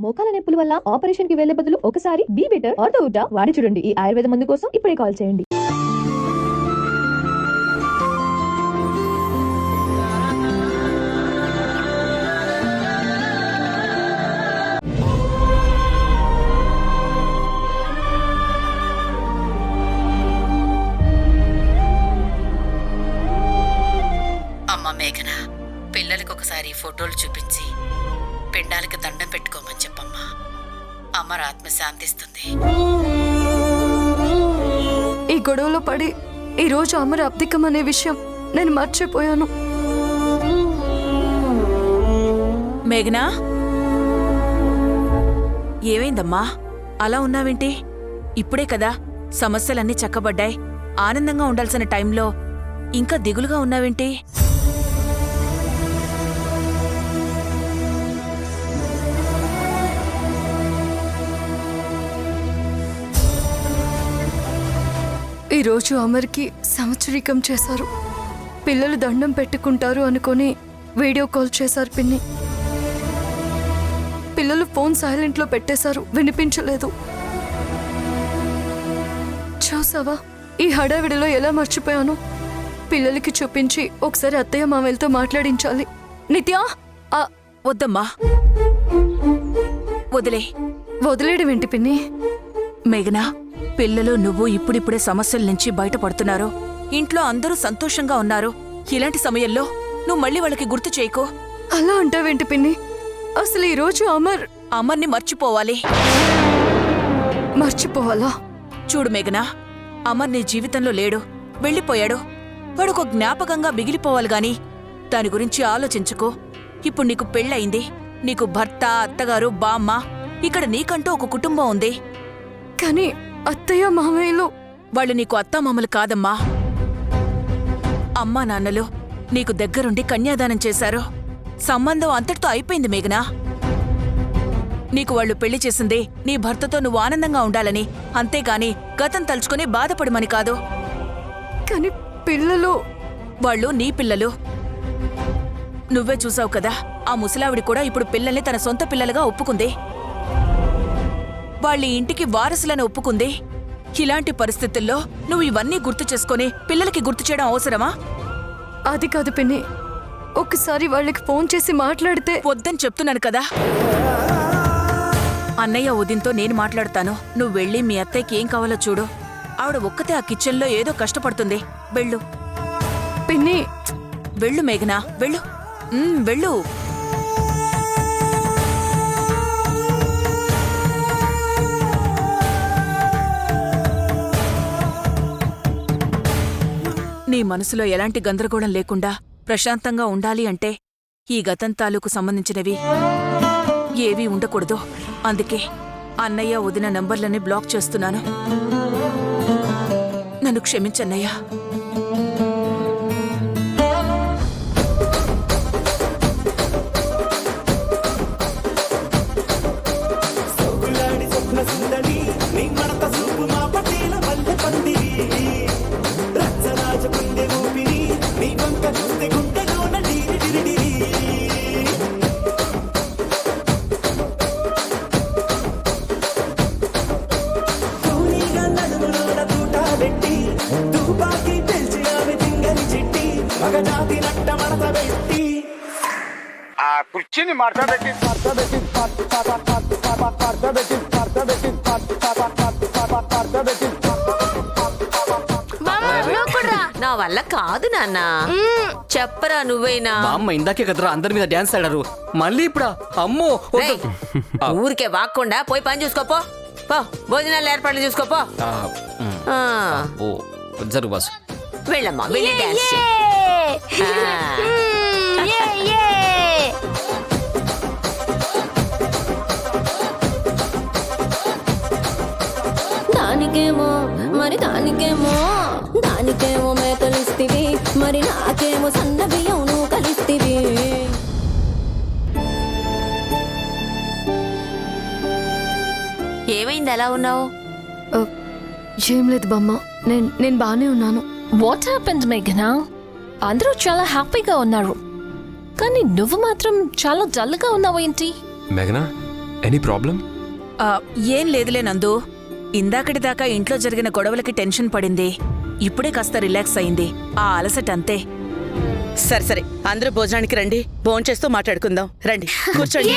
మోకాల నొప్పుల వల్ల ఆపరేషన్ కి వెళ్లే బదులు ఒకసారి బీ బెటర్ ఆర్థో వుడ్ వాడి చూడండి. ఈ ఆయుర్వేద మందు కోసం ఇప్పుడే కాల్ చేయండి. అమ్మ మేఘన, పిల్లలకి ఒకసారి ఫోటోలు చూపించి పిండాలకి దండం పెట్టుకోమని చెప్పమ్మా. అమర్ ఆత్మ శాంతిస్తుంది. ఈ గొడవలో పడి ఈరోజు అమర్ అబ్దికం అనే విషయం నేను మర్చిపోయాను. మేఘనా, ఏమైందమ్మా అలా ఉన్నావేంటి? ఇప్పుడే కదా సమస్యలన్నీ చక్కబడ్డాయి. ఆనందంగా ఉండాల్సిన టైంలో ఇంకా దిగులుగా ఉన్నావేంటి? ఈరోజు అమర్కి సంవత్సరీకం చేశారు. పిల్లలు దండం పెట్టుకుంటారు అనుకొని వీడియో కాల్ చేశారు పిన్ని. పిల్లలు ఫోన్ సైలెంట్లో పెట్టేశారు, వినిపించలేదు. చూసావా ఈ హడావిడిలో ఎలా మర్చిపోయాను? పిల్లలకి చూపించి ఒకసారి అత్తయ్య మామయ్యలతో మాట్లాడించాలి. నిత్యా వద్దమ్మా, వదిలేయడం ఏంటి పిన్ని? మేఘనా, పిల్లలు నువ్వు ఇప్పుడిప్పుడే సమస్యల నుంచి బయటపడుతున్నారు. ఇంట్లో అందరూ సంతోషంగా ఉన్నారు. ఇలాంటి సమయంలో నువ్వు మళ్ళీ వాళ్ళకి గుర్తు చేయకు. అలా అంటావేంటి పిన్ని? అసలు ఈరోజు అమర్ని మర్చిపోవాలి. మర్చిపోవాలా? చూడు మేఘనా, అమర్ నీ జీవితంలో లేడు, వెళ్ళిపోయాడు. వాడొక జ్ఞాపకంగా మిగిలిపోవాలి గాని దాని గురించి ఆలోచించుకో. ఇప్పుడు నీకు పెళ్ళయింది, నీకు భర్త, అత్తగారు, బామ్మ, ఇక్కడ నీకంటూ ఒక కుటుంబం ఉంది. కానీ అత్తయ్య మామయ్యలు వాళ్ళు నీకు అత్తామామలు కాదమ్మా. అమ్మా నాన్నలు నీకు దగ్గరుండి కన్యాదానం చేశారు. సంబంధం అంతటితో అయిపోయింది మేఘనా. నీకు వాళ్ళు పెళ్లి చేసింది నీ భర్తతో నువ్వు ఆనందంగా ఉండాలని, అంతేగాని గతం తలుచుకుని బాధపడమని కాదు. కానీ పిల్లలు, వాళ్ళు నీ పిల్లలు. నువ్వే చూసావు కదా, ఆ ముసలావిడి కూడా ఇప్పుడు పిల్లల్ని తన సొంత పిల్లలుగా ఒప్పుకుంది. వాళ్ళ ఇంటికి వారసులను ఒప్పుకుంది. ఇలాంటి పరిస్థితుల్లో నువ్వు ఇవన్నీ గుర్తు చేసుకుని పిల్లలకి గుర్తు చేయడం అవసరమా? అది కాదు పిన్ని, ఒకసారి వాళ్ళకి ఫోన్ చేసి మాట్లాడితే. వద్దని చెప్తున్నాను కదా. అన్నయ్య ఉదయంతో నేను మాట్లాడతాను. నువ్వు వెళ్ళి మీ అత్తయ్యకి ఏం కావాలో చూడు. ఆవిడ ఒక్కతే ఆ కిచెన్లో ఏదో కష్టపడుతుంది. వెళ్ళు పిన్ని. వెళ్ళు మేఘనా, వెళ్ళు. వెళ్ళు. నీ మనసులో ఎలాంటి గందరగోళం లేకుండా ప్రశాంతంగా ఉండాలి అంటే ఈ గతం తాలూకు సంబంధించినవి ఏవీ ఉండకూడదు. అందుకే అన్నయ్య వదిన నంబర్లని బ్లాక్ చేస్తున్నాను. నన్ను క్షమించన్నయ్యా. కుర్చీని మార్చబెట్టి నా వల్ల కాదు నాన్న. చెప్పరా నువ్వైనా. మా అమ్మ ఇందాకే కదరా అందరి మీద డాన్స్ ఆడారు, మళ్ళీ ఇప్పుడా? అమ్మో, ఊరికే వాక్కుండా పోయి పని చూసుకోపో. భోజనాలు ఏర్పాట్లు చూసుకోపో. జరుగు బాసు. వెళ్ళమ్మా, వెళ్ళి డాన్స్ దానికేమో మరి దానికేమో మేకలిస్తివి, మరి నాకేమో సన్న బియ్యం నువ్వు కలిస్తివి. ఏమైంది, ఎలా ఉన్నావు? ఏం లేదు బామ్మ, నేను బానే ఉన్నాను. వాట్ హ్యాపెండ్ మేఘనా? అందరూ చాలా హ్యాపీగా ఉన్నారు, కానీ నువ్వు మాత్రం చాలా డల్గా ఉన్నావు ఏంటి? మేఘనా, ఎనీ ప్రాబ్లం? ఏం లేదులే నందు. ఇందాకటి దాకా ఇంట్లో జరిగిన గొడవలకి టెన్షన్ పడింది. ఇప్పుడే కాస్త రిలాక్స్ అయింది. ఆ అలసట అంతే. సరే సరే, అందరూ భోజనానికి రండి. భోంచేస్తూ మాట్లాడుకుందాం. రండి, కూర్చోండి.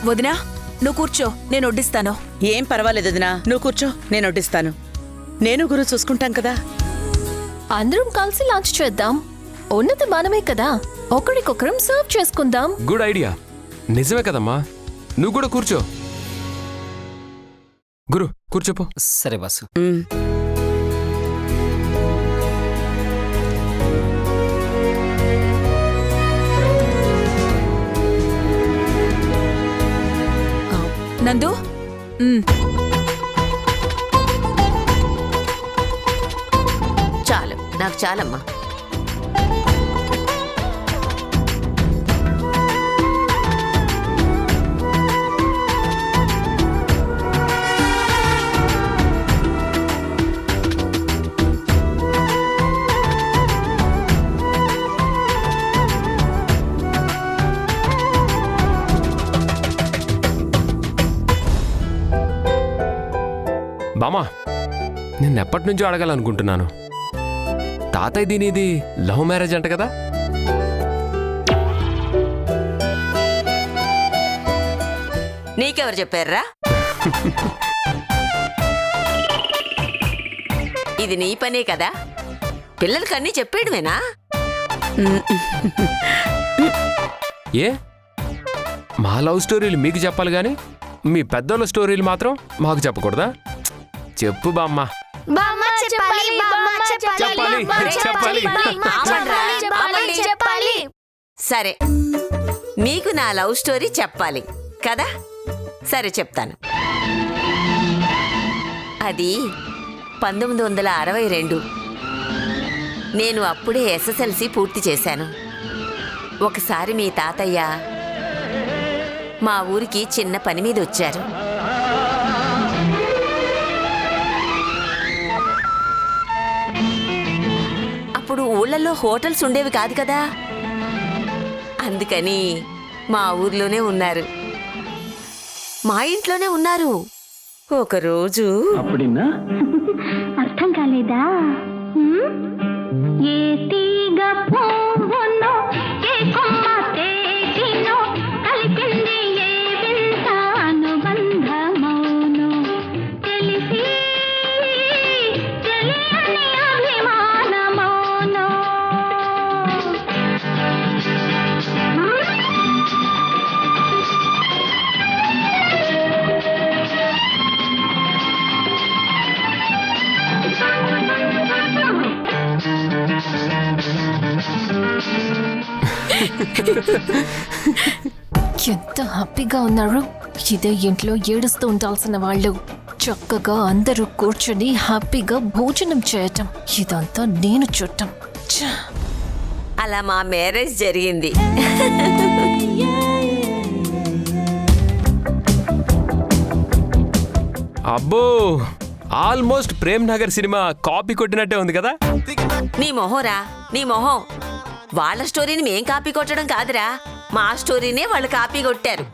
వదినా, నువ్వు కూర్చో, నేను వడ్డిస్తాను. ఏం పర్వాలేదు వదినా, నువ్వు కూర్చో, నేను వడ్డిస్తాను. నేను గురు చూసుకుంటాం కదా. అందరం కలిసి లంచ్ చేద్దాం. ఉన్నది మనమే కదా, ఒకరికొకరం సర్వ్ చేసుకుందాం. Good idea. నిజమే కదమ్మా. నువ్వు కూడా కూర్చో. గురు కూర్చోపో. సరే బాసు. ఉమ్. నందు, చాలు, నాకు చాలమ్మా. బామా, నిన్నెప్పటి నుంచో అడగాలనుకుంటున్నాను. తాతయ్య దీనిది లవ్ మ్యారేజ్ అంట కదా? నీకెవరు చెప్పారా? ఇది నీ పనే కదా, పిల్లలకన్నీ చెప్పేయడమేనా? ఏ, మా లవ్ స్టోరీలు మీకు చెప్పాలి గాని మీ పెద్దోళ్ళ స్టోరీలు మాత్రం మాకు చెప్పకూడదా? చెప్పు బామ్మ. చెప్పాలి. సరే, మీకు నా లవ్ స్టోరీ చెప్పాలి కదా? సరే చెప్తాను. అది 1962. నేను అప్పుడే SSLC పూర్తి చేశాను. ఒకసారి మీ తాతయ్య మా ఊరికి చిన్న పని మీద వచ్చారు. అప్పుడు ఊళ్ళల్లో హోటల్స్ ఉండేవి కాదు కదా, అందుకని మా ఊర్లోనే ఉన్నారు, మా ఇంట్లోనే ఉన్నారు. ఒకరోజు అర్థం కాలేదా? ఏ తీగ పువ్వునో, ఏ కొమ్మ తేటినో, కలిపింది ఏ వింత అనుబంధమౌనో, తెలిసి తెలియని అభిమానమౌనో. ఎంత హ్యాపీగా ఉన్నారు. ఇదే ఇంట్లో ఏడుస్తూ ఉండాల్సిన వాళ్ళు చక్కగా అందరూ కూర్చొని హ్యాపీగా భోజనం చేయటం, ఇదంతా నేను చూడటం. అలా మా మ్యారేజ్ జరిగింది. అబ్బో, almost Prem Nagar cinema copy కొట్టినట్టే ఉంది కదా? నీ మొహంరా, నీ మొహం. వాళ్ళ స్టోరీని మేం కాపీ కొట్టడం కాదురా, మా స్టోరీనే వాళ్ళు కాపీ కొట్టారు.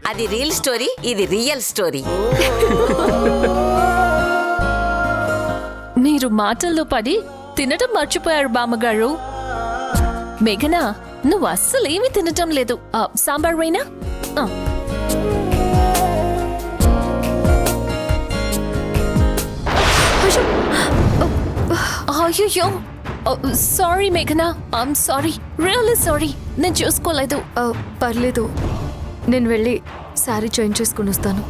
అది రియల్ స్టోరీ, ఇది రియల్ స్టోరీ. మీరు మాటల్లో పడి తినటం మర్చిపోయారు బామ్మగారు. మేఘనా, నువ్వు అస్సలు ఏమీ తినటం లేదు. సాంబార్ వేనా? అయ్యో, సారీ మేఘనా, ఐమ్ సారీ, రియల్లీ సారీ. నేను చూసుకోలేదు. పర్లేదు, నేను వెళ్ళి శారీ చేంజ్ చేసుకుని వస్తాను.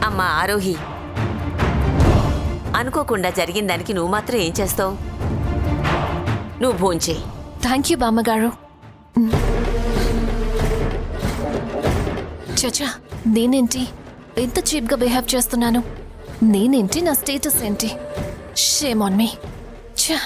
అమ్మా ఆరోహి, అనుకోకుండా జరిగిన దానికి నువ్వు మాత్రం ఏం చేస్తావు? నువ్వు భోంచేయి. థ్యాంక్ యూ బామ్మగారు. చచా, నేనేంటి ఎంత చీప్గా బిహేవ్ చేస్తున్నాను? నేనేంటి, నా స్టేటస్ ఏంటి? Shame on me. ఛా!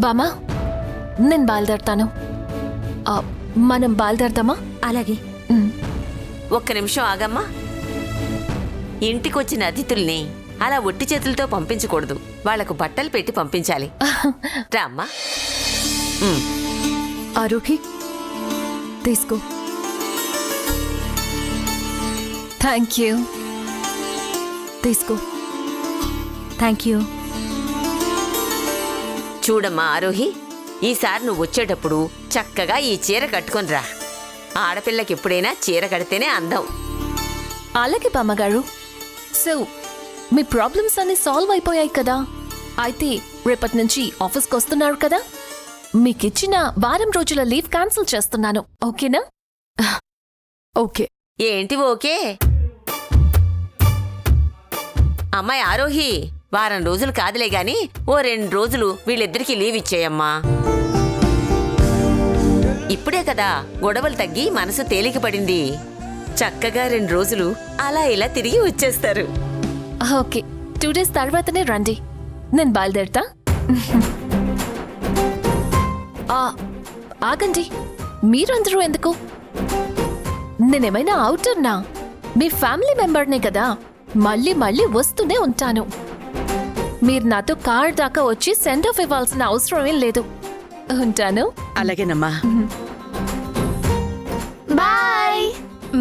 బామా, నేను బయలుదేరతాను. మనం బయలుదేరదామా? అలాగే. ఉమ్. ఒక్క నిమిషం ఆగమ్మా. ఇంటికొచ్చిన అతిథుల్ని అలా ఒట్టి చేతులతో పంపించకూడదు. వాళ్లకు బట్టలు పెట్టి పంపించాలి. రా అమ్మా. ఆరోహి, తీసుకో. Thank you. తీసుకో. Thank you. చూడమ్మా ఆరోహి, ఈసారి నువ్వు వచ్చేటప్పుడు చక్కగా ఈ చీర కట్టుకొని రా. ఆడపిల్లకి ఎప్పుడైనా చీర కడితేనే అందం. అలాగే బామ్మగారు. సో మీ ప్రాబ్లమ్స్ అన్ని సాల్వ్ అయిపోయాయి కదా? అయితే రేపటి నుంచి ఆఫీస్కి వస్తున్నారు కదా? మీకిచ్చిన వారం రోజుల లీవ్ క్యాన్సిల్ చేస్తున్నాను. ఓకేనా? ఓకే. ఏంటి ఓకే? అమ్మాయి ఆరోహి, వారం రోజులు కాదులే గాని ఓ 2 రోజులు వీళ్ళిద్దరికీ లీవ్ ఇచ్చేయమ్మా. ఇప్పుడే కదా గొడవలు తగ్గి మనసు తేలిక పడింది. చక్కగా 2 రోజులు అలా ఇలా తిరిగి వచ్చేస్తారు. ఓకే, 2 days తర్వాతనే రండి. నేను బయలుదేరతా. ఆగండి, మీరందరూ ఎందుకు? నేనేమైనా అవుటర్నా? మీ ఫ్యామిలీ మెంబర్నే కదా. మళ్ళీ మళ్ళీ వస్తూనే ఉంటాను. మీరు నాతో కార్ దాకా వచ్చి సెండ్ ఆఫ్ ఇవ్వాల్సిన అవసరం ఏం లేదు. ఉంటాను. అలాగేనమ్మా. Bye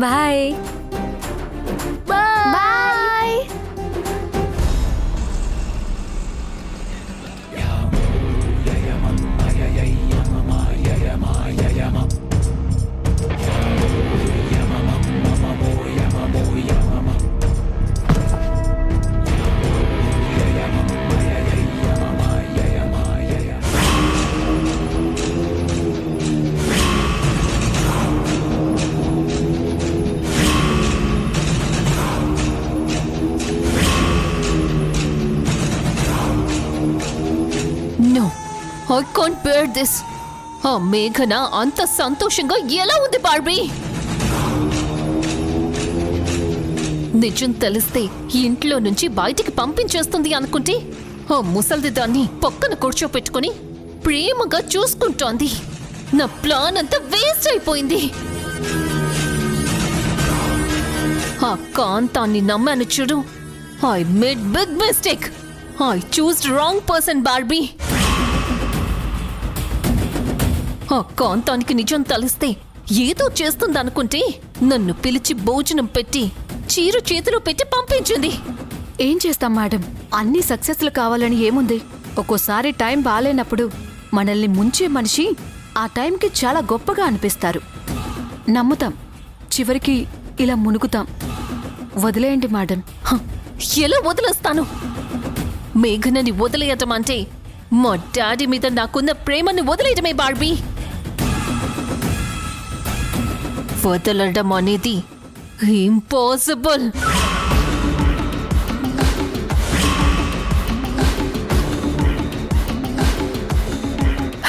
bye bye. No, I can't bear this. ఆ మేఘన అంత సంతోషంగా ఎలా ఉంది బార్బీ? నిజం తెలిస్తే ఇంట్లో నుంచి బయటికి పంపించేస్తుంది అనుకుంటే ఆ ముసల్ది దాన్ని పక్కన కూర్చోపెట్టుకుని ప్రేమగా చూసుకుంటోంది. నా ప్లాన్ అంతా వేస్ట్ అయిపోయింది. ఆ కాంతాన్ని నమ్మాను చూడు. I made big mistake. I chose wrong person, Barbie. ఆ కాంతానికి నిజం తెలిస్తే ఏదో చేస్తుందనుకుంటే నన్ను పిలిచి భోజనం పెట్టి చీర చేతిలో పెట్టి పంపించింది. ఏం చేస్తాం మేడం, అన్ని సక్సెస్లు కావాలని ఏముంది? ఒక్కోసారి టైం బాలేనప్పుడు మనల్ని ముంచే మనిషి ఆ టైంకి చాలా గొప్పగా అనిపిస్తారు. నమ్ముతాం, చివరికి ఇలా మునుగుతాం. వదిలేయండి మేడం. ఎలా వదిలేస్తాను? మేఘనని వదిలేయటం అంటే మా డాడీ మీద నాకున్న ప్రేమని వదిలేయటమే బార్బీ. వదలడం అనేది ఇంపాసిబుల్.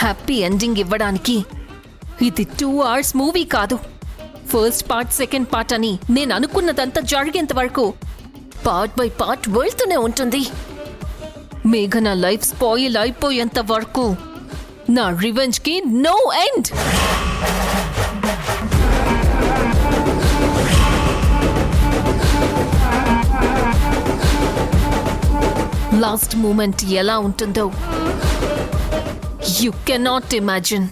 హ్యాపీ ఎండింగ్ ఇవ్వడానికి ఇది 2 hours మూవీ కాదు. ఫస్ట్ పార్ట్, సెకండ్ పార్ట్ అని నేను అనుకున్నదంతా జరిగేంత వరకు పార్ట్ బై పార్ట్ వెళ్తూనే ఉంటుంది. మేఘన లైఫ్ స్పాయిల్ అయిపోయేంత వరకు నా రివెంజ్ కి నో ఎండ్. లాస్ట్ మూమెంట్ ఎలా ఉంటుందో యు కెనాట్ ఇమాజిన్.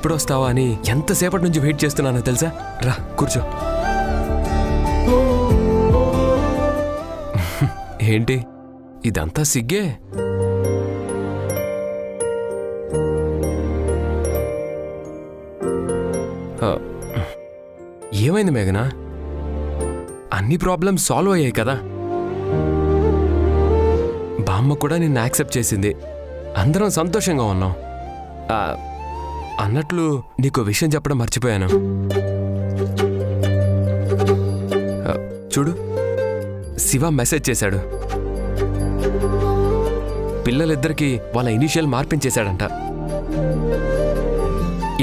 ఎప్పుడు వస్తావా అని ఎంతసేపటి నుంచి వెయిట్ చేస్తున్నానో తెలుసా? రా కూర్చో. ఏంటి ఇదంతా సిగ్గే? ఏమైంది మేఘనా? అన్ని ప్రాబ్లమ్స్ సాల్వ్ అయ్యాయి కదా? బామ్మ కూడా నిన్ను యాక్సెప్ట్ చేసింది, అందరం సంతోషంగా ఉన్నాం. అన్నట్లు నీకు విషయం చెప్పడం మర్చిపోయాను. చూడు, శివ మెసేజ్ చేశాడు. పిల్లలిద్దరికీ వాళ్ళ ఇనిషియల్ మార్పించేశాడంట.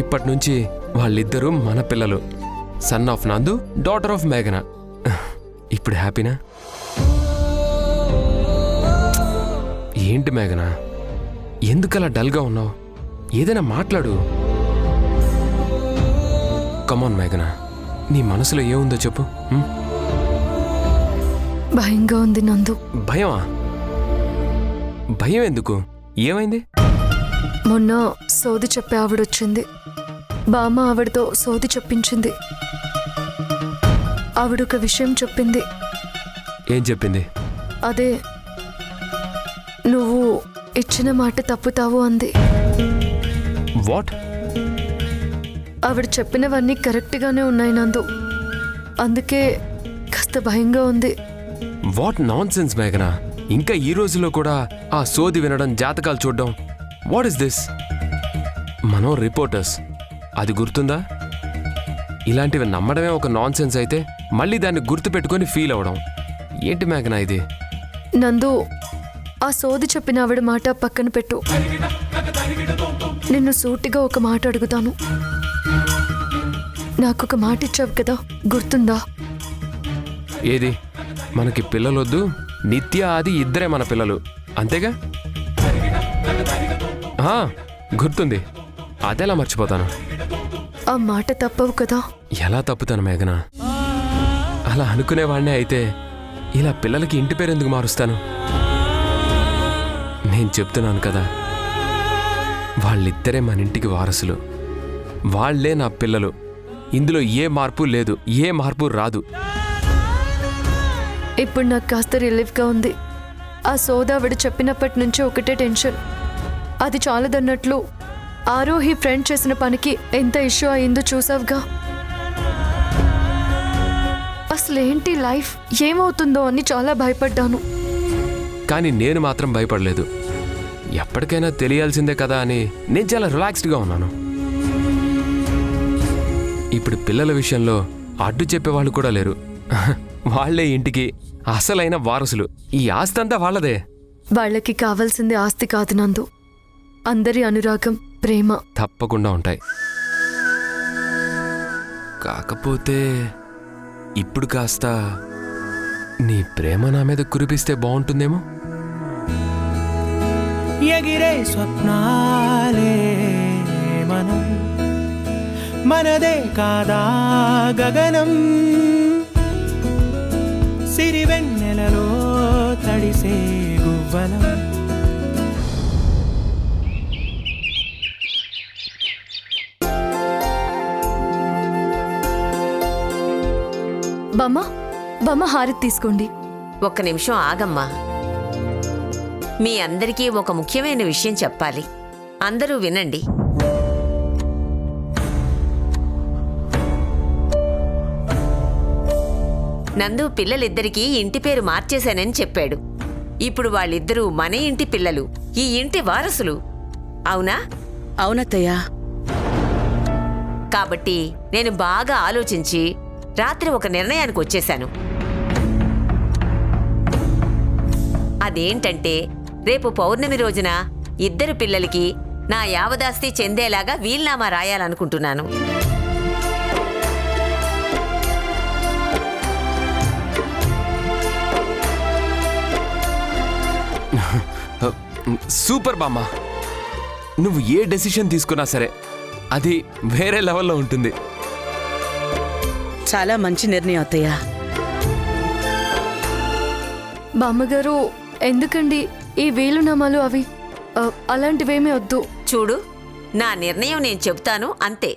ఇప్పటి నుంచి వాళ్ళిద్దరూ మన పిల్లలు. సన్ ఆఫ్ నందు, డాటర్ ఆఫ్ మేఘన. ఇప్పుడు హ్యాపీనా? ఏంటి మేఘన, ఎందుకలా డల్గా ఉన్నావు? ఏదైనా మాట్లాడు. కమాన్ మేఘన, నీ మనసులో ఏముందో చెప్పు. భయంగా ఉంది నందు. భయమా? భయం ఎందుకు? ఏమైంది? మొన్న సోది చెప్పే ఆవిడొచ్చింది. బామ్మ ఆవిడతో సోది చెప్పించింది. ఆవిడొక విషయం చెప్పింది. ఏం చెప్పింది? అదే, నువ్వు ఇచ్చిన మాట తప్పుతావు అంది. వాట్? ఆవిడ చెప్పినవన్నీ కరెక్ట్గానే ఉన్నాయి నందు, అందుకే కాస్త భయంగా ఉంది. వాట్ నాన్ సెన్స్ మేఘన, ఇంకా ఈ రోజుల్లో కూడా ఆ సోది వినడం, జాతకాలు చూడడం. What is this? మనం రిపోర్టర్స్, అది గుర్తుందా? ఇలాంటివి నమ్మడమే ఒక నాన్ సెన్స్ అయితే మళ్ళీ దాన్ని గుర్తు పెట్టుకొని ఫీల్ అవడం ఏంటి మేఘన ఇది? నందు, ఆ సోది చెప్పిన ఆవిడ మాట పక్కన పెట్టు. నిన్ను సూటిగా ఒక మాట అడుగుతాను. నాకొక మాట ఇచ్చావు కదా, గుర్తుందా? ఏది? మనకి పిల్లలొద్దు, నిత్య ఆది ఇద్దరే మన పిల్లలు, అంతేగా? గుర్తుంది, అదెలా మర్చిపోతాను? ఆ మాట తప్పవు కదా? ఎలా తప్పుతాను మేఘన? అలా అనుకునేవాడినే అయితే ఇలా పిల్లలకి ఇంటి పేరు ఎందుకు మారుస్తాను? నేను చెప్తున్నాను కదా, వాళ్ళిద్దరే మన ఇంటికి వారసులు. వాళ్లే నా పిల్లలు. ఇందులో ఏ మార్పు లేదు, ఏ మార్పు రాదు. ఇప్పుడు నాకు కాస్త రిలీఫ్గా ఉంది. ఆ సోదావిడ చెప్పినప్పటి నుంచి ఒకటే టెన్షన్. అది చాలదన్నట్లు ఆరోహి ఫ్రెండ్ చేసిన పనికి ఎంత ఇష్యూ అయిందో చూసావుగా. అసలేంటి లైఫ్, ఏమవుతుందో అని చాలా భయపడ్డాను. కానీ నేను మాత్రం భయపడలేదు. ఎప్పటికైనా తెలియాల్సిందే కదా అని నేను చాలా రిలాక్స్డ్గా ఉన్నాను. ఇప్పుడు పిల్లల విషయంలో అడ్డు చెప్పేవాళ్ళు కూడా లేరు. వాళ్లే ఇంటికి అసలైన వారసులు. ఈ ఆస్తి అంతా వాళ్ళదే. వాళ్ళకి కావాల్సింది ఆస్తి కాదు నందు, అందరి అనురాగం, ప్రేమ. తప్పకుండా ఉంటాయి. కాకపోతే ఇప్పుడు కాస్త నీ ప్రేమ నా మీద కురిపిస్తే బాగుంటుందేమో. ఎగిరే స్వప్నాలే మనం, మనదే కాదా గగనం, సిరివెన్నెలలో తడిసే గువ్వలం. బామ్మ, బామ్మ హారతి తీసుకోండి. ఒక్క నిమిషం ఆగమ్మా. మీ అందరికీ ఒక ముఖ్యమైన విషయం చెప్పాలి. అందరూ వినండి. నందు పిల్లలిద్దరికీ ఇంటి పేరు మార్చేశానని చెప్పాడు. ఇప్పుడు వాళ్ళిద్దరూ మన ఇంటి పిల్లలు, ఈ ఇంటి వారసులు. అవునా? అవునత్తయ్యా. కాబట్టి నేను బాగా ఆలోచించి రాత్రి ఒక నిర్ణయానికి వచ్చేశాను. అదేంటంటే, రేపు పౌర్ణమి రోజున ఇద్దరు పిల్లలకి నా యావదాస్తి చెందేలాగా వీల్నామా రాయాలనుకుంటున్నాను. సూపర్ బామ్మ, నువ్వు ఏ డెసిషన్ తీసుకున్నా సరే అది వేరే లెవెల్లో ఉంటుంది. చాలా మంచి నిర్ణయం అత్తయ్య. బామ్మగారు, ఎందుకండి ఈ వీలునామాలు అవి అలాంటివేమీ వద్దు. చూడు, నా నిర్ణయం నేను చెబుతాను అంతే.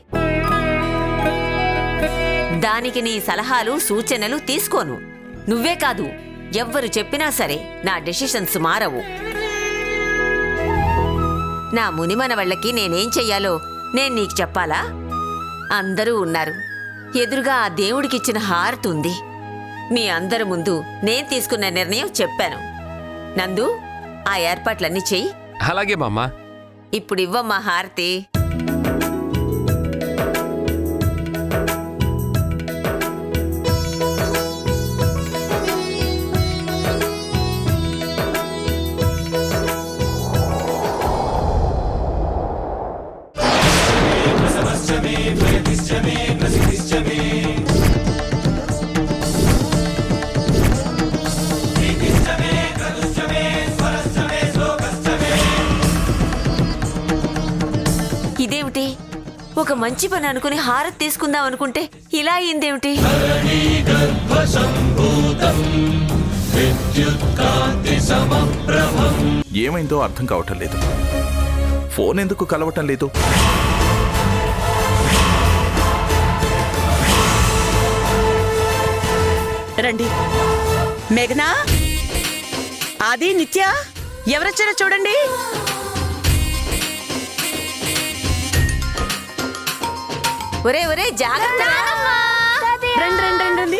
దానికి నీ సలహాలు సూచనలు తీసుకోను. నువ్వే కాదు, ఎవ్వరు చెప్పినా సరే నా డెసిషన్స్ మారవు. నా మునిమనవళ్ళకి నేనేం చెయ్యాలో నేను నీకు చెప్పాలా? అందరూ ఉన్నారు. ఎదురుగా ఆ దేవుడికిచ్చిన హారతి ఉంది. మీ అందరి ముందు నేను తీసుకున్న నిర్ణయం చెప్పాను. నందు, ఆ ఏర్పాట్లన్నీ చెయ్యి. అలాగే బామ్మ. ఇప్పుడు ఇవ్వమ్మా హారతి. ఇదేమిటి? ఒక మంచి పని అనుకుని హారతి తీసుకుందాం అనుకుంటే ఇలా అయిందేమిటి? ఏమైందో అర్థం కావటం లేదు. ఫోన్ ఎందుకు కలవటం లేదు? రండి. మేఘనా, ఆది, నిత్య, ఎవరొచ్చారో చూడండి. ఒరే ఒరే, జాగ్రత్త. రండి రండి రండి రండి.